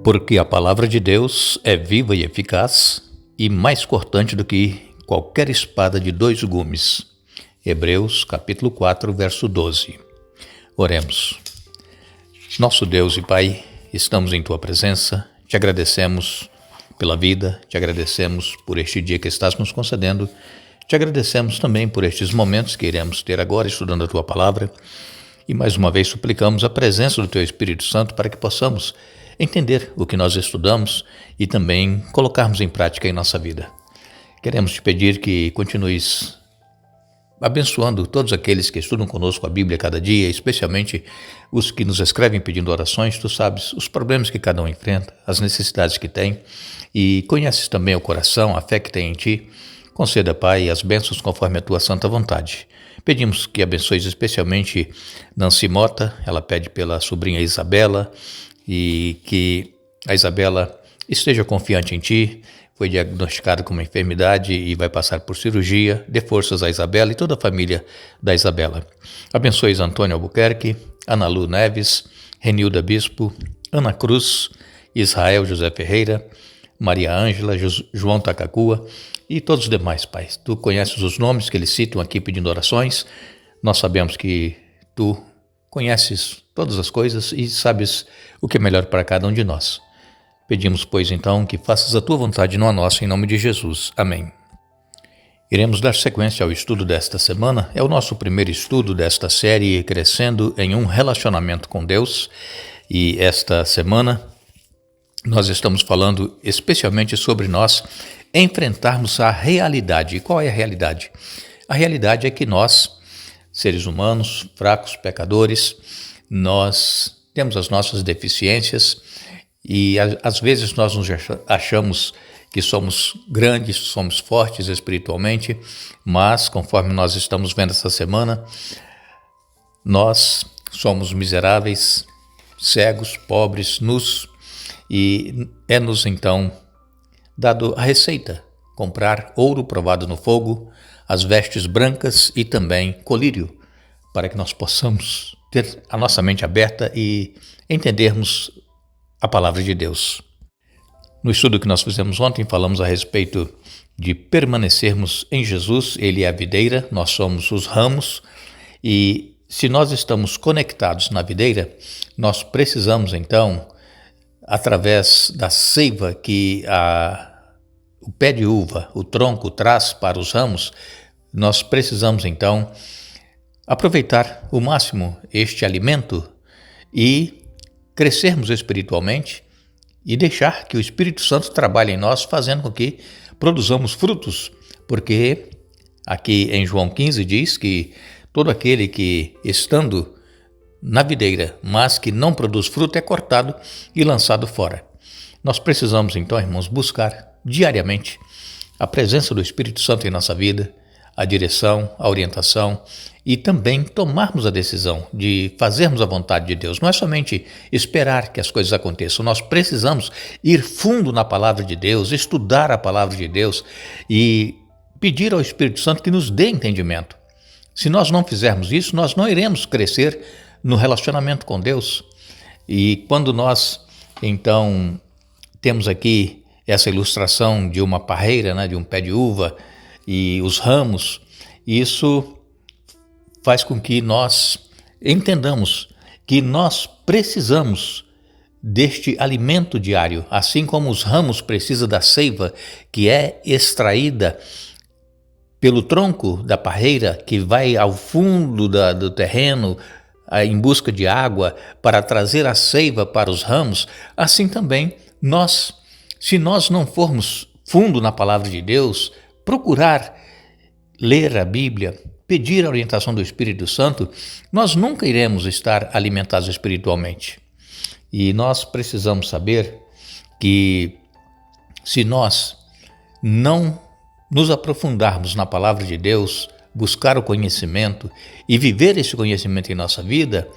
Porque a palavra de Deus é viva e eficaz e mais cortante do que qualquer espada de dois gumes. Hebreus capítulo 4, verso 12. Oremos. Nosso Deus e Pai, estamos em Tua presença, te agradecemos pela vida, te agradecemos por este dia que estás nos concedendo, te agradecemos também por estes momentos que iremos ter agora estudando a Tua palavra e mais uma vez suplicamos a presença do Teu Espírito Santo para que possamos entender o que nós estudamos e também colocarmos em prática em nossa vida. Queremos te pedir que continues abençoando todos aqueles que estudam conosco a Bíblia cada dia, especialmente os que nos escrevem pedindo orações. Tu sabes os problemas que cada um enfrenta, as necessidades que tem e conheces também o coração, a fé que tem em Ti. Conceda, Pai, as bênçãos conforme a Tua santa vontade. Pedimos que abençoes especialmente Nancy Mota, ela pede pela sobrinha Isabela, e que a Isabela esteja confiante em Ti, foi diagnosticada com uma enfermidade e vai passar por cirurgia. Dê forças a Isabela e toda a família da Isabela. Abençoe Antônio Albuquerque, Ana Lu Neves, Renilda Bispo, Ana Cruz, Israel José Ferreira, Maria Ângela, João Takakua e todos os demais, Pai. Tu conheces os nomes que eles citam aqui pedindo orações. Nós sabemos que Tu conheces todas as coisas e sabes o que é melhor para cada um de nós. Pedimos, pois, então, que faças a Tua vontade, não a nossa, em nome de Jesus. Amém. Iremos dar sequência ao estudo desta semana. É o nosso primeiro estudo desta série Crescendo em um Relacionamento com Deus. E esta semana nós estamos falando especialmente sobre nós enfrentarmos a realidade. E qual é a realidade? A realidade é que nós, seres humanos, fracos, pecadores, nós temos as nossas deficiências e às vezes nós nos achamos que somos grandes, somos fortes espiritualmente, mas conforme nós estamos vendo essa semana, nós somos miseráveis, cegos, pobres, nus, e é-nos então dado a receita, comprar ouro provado no fogo, as vestes brancas e também colírio, para que nós possamos ter a nossa mente aberta e entendermos a palavra de Deus. No estudo que nós fizemos ontem, falamos a respeito de permanecermos em Jesus. Ele é a videira, nós somos os ramos, e se nós estamos conectados na videira, nós precisamos então, através da seiva que o pé de uva, o tronco traz para os ramos, nós precisamos então aproveitar o máximo este alimento e crescermos espiritualmente e deixar que o Espírito Santo trabalhe em nós, fazendo com que produzamos frutos, porque aqui em João 15 diz que todo aquele que, estando na videira, mas que não produz fruto, é cortado e lançado fora. Nós precisamos então, irmãos, buscar diariamente a presença do Espírito Santo em nossa vida, a direção, a orientação e também tomarmos a decisão de fazermos a vontade de Deus. Não é somente esperar que as coisas aconteçam, nós precisamos ir fundo na palavra de Deus, estudar a palavra de Deus e pedir ao Espírito Santo que nos dê entendimento. Se nós não fizermos isso, nós não iremos crescer no relacionamento com Deus. E quando nós, então, temos aqui essa ilustração de uma parreira, de um pé de uva e os ramos, isso faz com que nós entendamos que nós precisamos deste alimento diário, assim como os ramos precisam da seiva que é extraída pelo tronco da parreira, que vai ao fundo do terreno em busca de água para trazer a seiva para os ramos. Assim também nós, se nós não formos fundo na palavra de Deus, procurar ler a Bíblia, pedir a orientação do Espírito Santo, nós nunca iremos estar alimentados espiritualmente. E nós precisamos saber que se nós não nos aprofundarmos na palavra de Deus, buscar o conhecimento e viver esse conhecimento em nossa vida,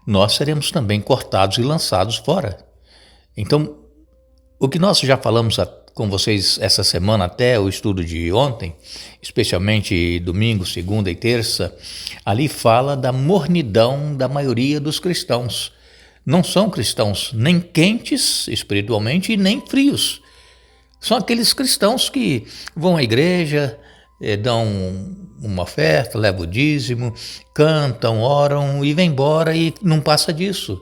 nós seremos também cortados e lançados fora. Então, o que nós já falamos com vocês essa semana até o estudo de ontem, especialmente domingo, segunda e terça, ali fala da mornidão da maioria dos cristãos. não são cristãos nem quentes espiritualmente e nem frios. São aqueles cristãos que vão à igreja, dão uma oferta, levam o dízimo, cantam, oram e vêm embora e não passa disso.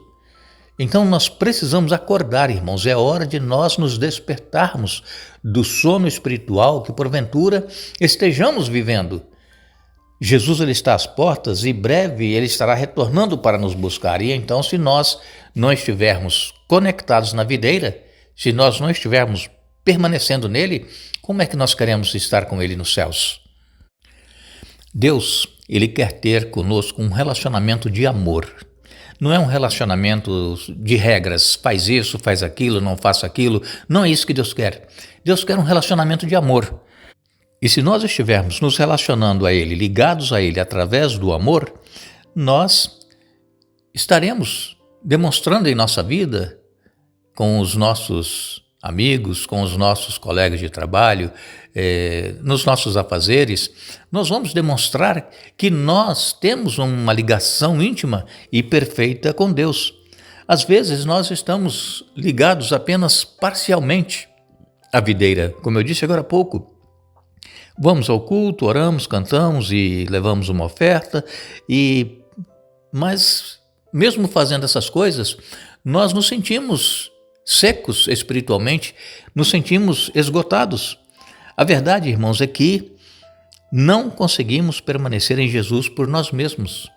Então nós precisamos acordar, irmãos, é hora de nós nos despertarmos do sono espiritual que porventura estejamos vivendo. Jesus ele está às portas e breve ele estará retornando para nos buscar. E então, se nós não estivermos conectados na videira, se nós não estivermos permanecendo nele, como é que nós queremos estar com ele nos céus? Deus, ele quer ter conosco um relacionamento de amor. Não é um relacionamento de regras, faz isso, faz aquilo, não faça aquilo. Não é isso que Deus quer. Deus quer um relacionamento de amor. E se nós estivermos nos relacionando a Ele, ligados a Ele através do amor, nós estaremos demonstrando em nossa vida, com os nossos amigos, com os nossos colegas de trabalho, nos nossos afazeres, nós vamos demonstrar que nós temos uma ligação íntima e perfeita com Deus. Às vezes nós estamos ligados apenas parcialmente à videira, como eu disse agora há pouco. Vamos ao culto, oramos, cantamos e levamos uma oferta, mas mesmo fazendo essas coisas, nós nos sentimos secos espiritualmente, nos sentimos esgotados. A verdade, irmãos, é que não conseguimos permanecer em Jesus por nós mesmos.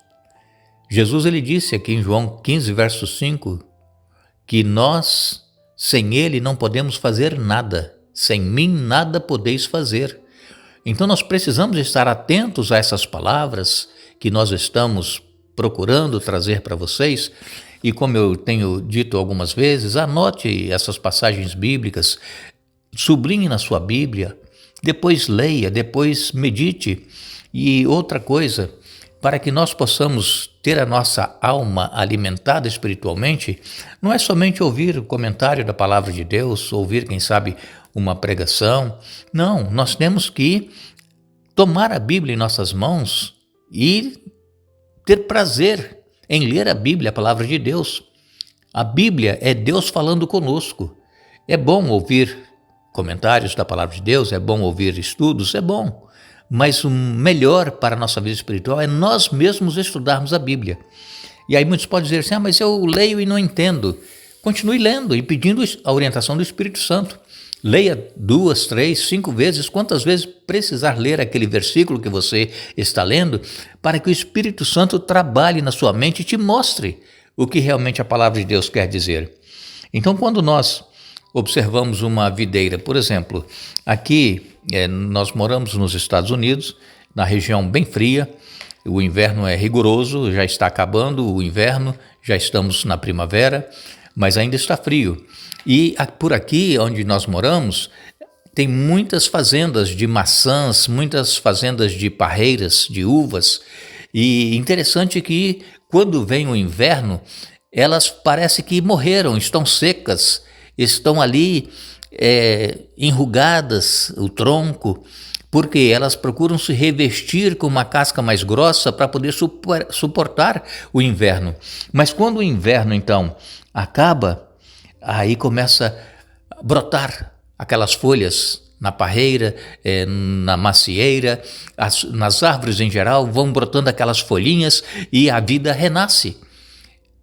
Jesus ele disse aqui em João 15, verso 5, que nós, sem Ele, não podemos fazer nada. Sem mim, nada podeis fazer. Então nós precisamos estar atentos a essas palavras que nós estamos procurando trazer para vocês. E como eu tenho dito algumas vezes, anote essas passagens bíblicas, sublinhe na sua Bíblia, depois leia, depois medite. E outra coisa, para que nós possamos ter a nossa alma alimentada espiritualmente, não é somente ouvir o comentário da palavra de Deus, ouvir, quem sabe, uma pregação. Não, nós temos que tomar a Bíblia em nossas mãos e ter prazer em ler a Bíblia, a palavra de Deus. A Bíblia é Deus falando conosco. É bom ouvir comentários da palavra de Deus, é bom ouvir estudos, é bom. Mas o melhor para a nossa vida espiritual é nós mesmos estudarmos a Bíblia. E aí muitos podem dizer assim, mas eu leio e não entendo. Continue lendo e pedindo a orientação do Espírito Santo. Leia 2, 3, 5 vezes, quantas vezes precisar ler aquele versículo que você está lendo, para que o Espírito Santo trabalhe na sua mente e te mostre o que realmente a palavra de Deus quer dizer. Então, quando nós observamos uma videira, por exemplo, aqui nós moramos nos Estados Unidos, na região bem fria, o inverno é rigoroso, já está acabando o inverno, já estamos na primavera, mas ainda está frio. E por aqui, onde nós moramos, tem muitas fazendas de maçãs, muitas fazendas de parreiras, de uvas. E interessante que, quando vem o inverno, elas parece que morreram, estão secas, estão ali enrugadas, o tronco, porque elas procuram se revestir com uma casca mais grossa para poder suportar o inverno. Mas quando o inverno, então, acaba, aí começa a brotar aquelas folhas na parreira, na macieira, nas árvores em geral, vão brotando aquelas folhinhas e a vida renasce.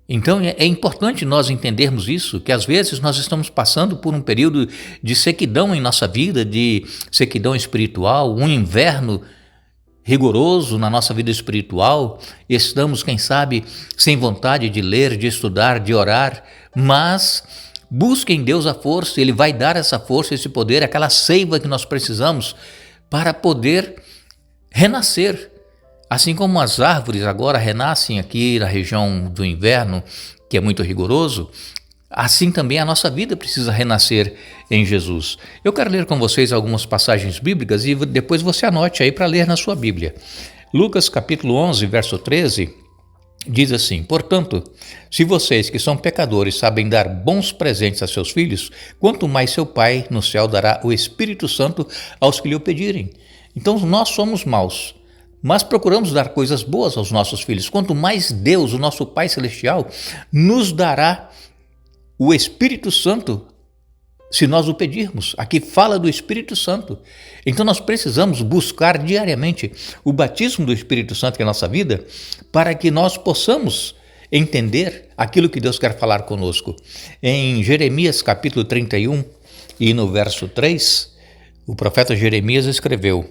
Então é importante nós entendermos isso, que às vezes nós estamos passando por um período de sequidão em nossa vida, de sequidão espiritual, um inverno rigoroso na nossa vida espiritual, estamos, quem sabe, sem vontade de ler, de estudar, de orar, mas busque em Deus a força, Ele vai dar essa força, esse poder, aquela seiva que nós precisamos para poder renascer. Assim como as árvores agora renascem aqui na região do inverno, que é muito rigoroso, assim também a nossa vida precisa renascer em Jesus. Eu quero ler com vocês algumas passagens bíblicas e depois você anote aí para ler na sua Bíblia. Lucas capítulo 11, verso 13, diz assim: portanto, se vocês que são pecadores sabem dar bons presentes a seus filhos, quanto mais seu Pai no céu dará o Espírito Santo aos que lhe o pedirem. Então nós somos maus, mas procuramos dar coisas boas aos nossos filhos. Quanto mais Deus, o nosso Pai Celestial, nos dará o Espírito Santo, se nós o pedirmos. Aqui fala do Espírito Santo. Então nós precisamos buscar diariamente o batismo do Espírito Santo em nossa vida, para que nós possamos entender aquilo que Deus quer falar conosco. Em Jeremias capítulo 31 e no verso 3, o profeta Jeremias escreveu: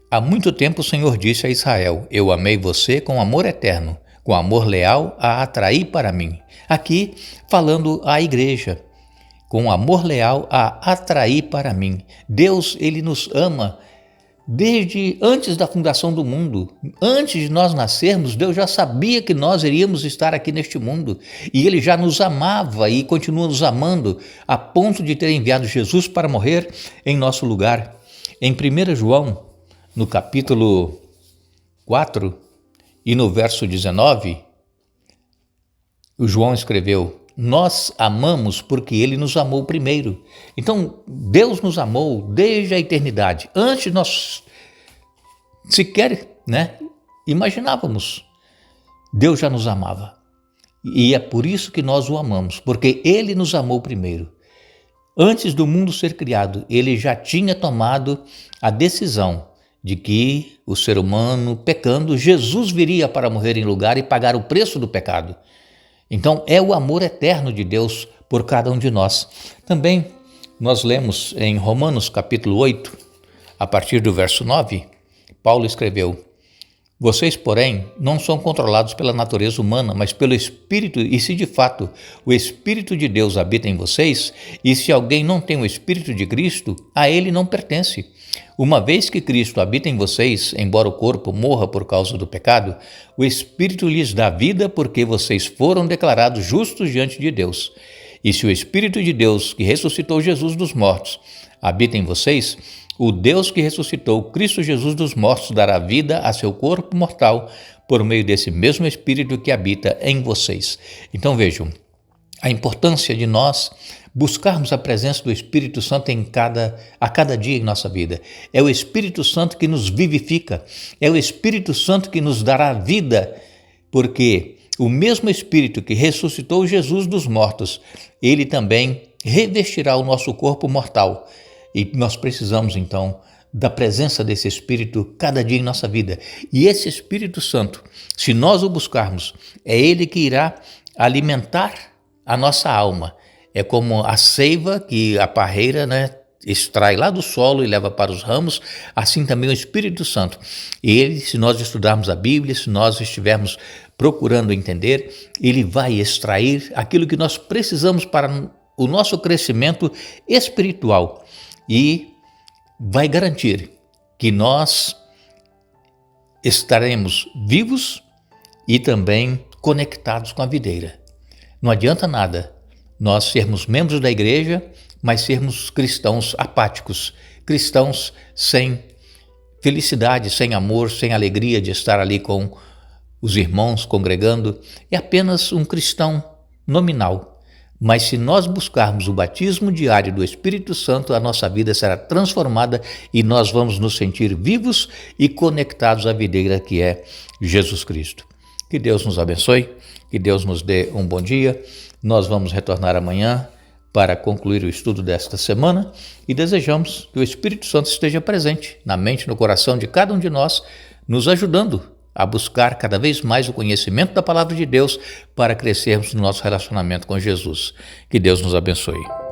há muito tempo o Senhor disse a Israel: eu amei você com amor eterno, com amor leal a atrair para mim. Aqui falando à igreja, com amor leal a atrair para mim. Deus, Ele nos ama desde antes da fundação do mundo. Antes de nós nascermos, Deus já sabia que nós iríamos estar aqui neste mundo. E Ele já nos amava e continua nos amando, a ponto de ter enviado Jesus para morrer em nosso lugar. Em 1 João, no capítulo 4 e no verso 19, o João escreveu: nós amamos porque Ele nos amou primeiro. Então, Deus nos amou desde a eternidade. Antes nós sequer imaginávamos. Deus já nos amava. E é por isso que nós o amamos, porque Ele nos amou primeiro. Antes do mundo ser criado, Ele já tinha tomado a decisão de que o ser humano, pecando, Jesus viria para morrer em lugar e pagar o preço do pecado. Então, é o amor eterno de Deus por cada um de nós. Também nós lemos em Romanos capítulo 8, a partir do verso 9, Paulo escreveu: vocês, porém, não são controlados pela natureza humana, mas pelo Espírito, e se de fato o Espírito de Deus habita em vocês, e se alguém não tem o Espírito de Cristo, a ele não pertence. Uma vez que Cristo habita em vocês, embora o corpo morra por causa do pecado, o Espírito lhes dá vida porque vocês foram declarados justos diante de Deus. E se o Espírito de Deus, que ressuscitou Jesus dos mortos, habita em vocês, o Deus que ressuscitou Cristo Jesus dos mortos dará vida a seu corpo mortal por meio desse mesmo Espírito que habita em vocês. Então vejam a importância de nós buscarmos a presença do Espírito Santo a cada dia em nossa vida. É o Espírito Santo que nos vivifica, é o Espírito Santo que nos dará vida, porque o mesmo Espírito que ressuscitou Jesus dos mortos, ele também revestirá o nosso corpo mortal. E nós precisamos, então, da presença desse Espírito cada dia em nossa vida. E esse Espírito Santo, se nós o buscarmos, é ele que irá alimentar a nossa alma. É como a seiva que a parreira extrai lá do solo e leva para os ramos, assim também o Espírito Santo. Ele, se nós estudarmos a Bíblia, se nós estivermos procurando entender, ele vai extrair aquilo que nós precisamos para o nosso crescimento espiritual e vai garantir que nós estaremos vivos e também conectados com a videira. Não adianta nada nós sermos membros da igreja, mas sermos cristãos apáticos, cristãos sem felicidade, sem amor, sem alegria de estar ali com os irmãos congregando. É apenas um cristão nominal. Mas se nós buscarmos o batismo diário do Espírito Santo, a nossa vida será transformada e nós vamos nos sentir vivos e conectados à videira que é Jesus Cristo. Que Deus nos abençoe, que Deus nos dê um bom dia. Nós vamos retornar amanhã para concluir o estudo desta semana e desejamos que o Espírito Santo esteja presente na mente e no coração de cada um de nós, nos ajudando a buscar cada vez mais o conhecimento da palavra de Deus para crescermos no nosso relacionamento com Jesus. Que Deus nos abençoe.